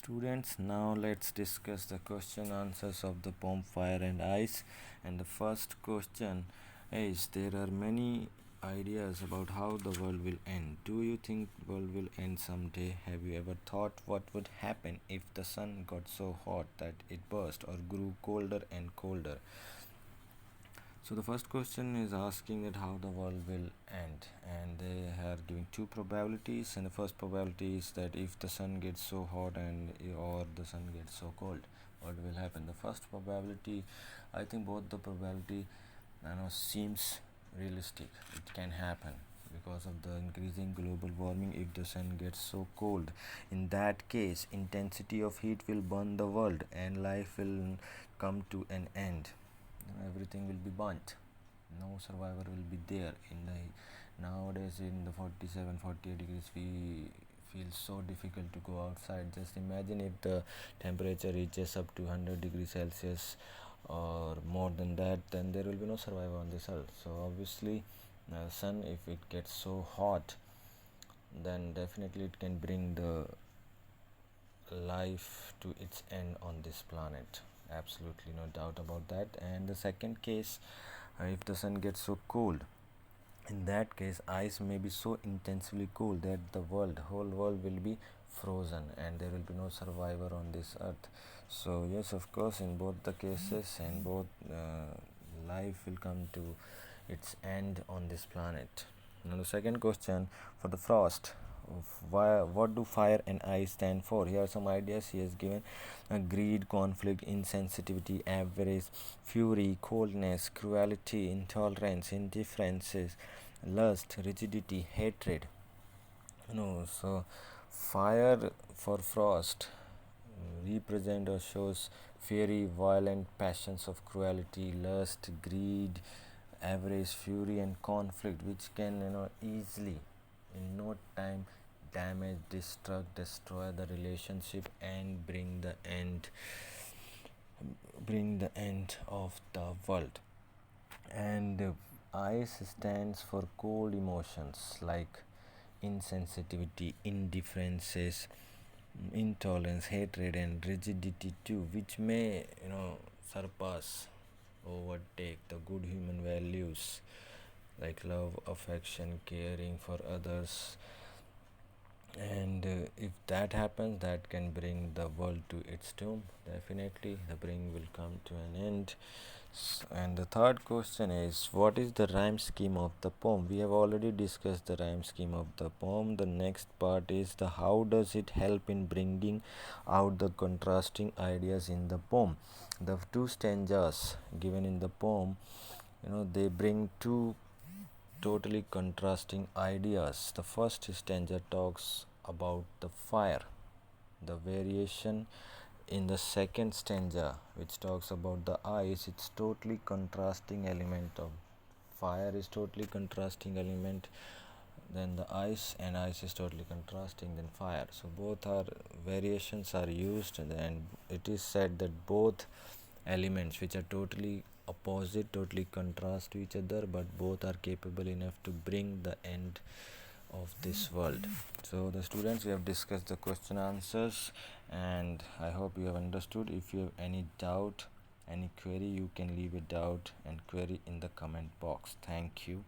Students, now let's discuss the question answers of the poem Fire and Ice. And the first question is, there are many ideas about how the world will end. Do you think world will end someday? Have you ever thought what would happen if the sun got so hot that it burst or grew colder and colder? So the first question is asking that how the world will end, and they are giving two probabilities. And the first probability is that if the sun gets so hot and or the sun gets so cold, what will happen? The first probability, I think both the probability seems realistic. It can happen because of the increasing global warming. If the sun gets so cold, in that case intensity of heat will burn the world and life will come to an end. Everything will be burnt. No survivor will be there. In the nowadays in the 47-48 degrees, we feel so difficult to go outside. Just imagine if the temperature reaches up to 100 degrees Celsius or more than that, then there will be no survivor on this earth. So obviously sun, if it gets so hot, then definitely it can bring the life to its end on this planet. Absolutely no doubt about that. And the second case, if the sun gets so cold, in that case ice may be so intensely cold that the whole world will be frozen and there will be no survivor on this earth. So yes, of course, in both the cases, and both life will come to its end on this planet. Now the second question for the frost, what do fire and ice stand for? Here are some ideas he has given: greed, conflict, insensitivity, avarice, fury, coldness, cruelty, intolerance, indifferences, lust, rigidity, hatred. So fire for frost represent or shows fiery, violent passions of cruelty, lust, greed, avarice, fury, and conflict, which can easily, in no time, damage, destruct, destroy the relationship and bring the end of the world. And ice stands for cold emotions like insensitivity, indifferences, intolerance, hatred, and rigidity too, which may surpass, overtake the good human values like love, affection, caring for others. And if that happens, that can bring the world to its doom. Definitely the bring will come to an end. And the third question is, what is the rhyme scheme of the poem? We have already discussed the rhyme scheme of the poem. The next part is the how does it help in bringing out the contrasting ideas in the poem. The two stanzas given in the poem, they bring two totally contrasting ideas. The first stanza talks about the fire. The variation in the second stanza, which talks about the ice, it's totally contrasting element. Of fire is totally contrasting element, then the ice, and ice is totally contrasting than fire. So both are variations are used, and it is said that both elements which are totally opposite, totally contrast to each other, but both are capable enough to bring the end of this world. So the students, we have discussed the question answers, and I hope you have understood. If you have any doubt, any query, you can leave a doubt and query in the comment box. Thank you.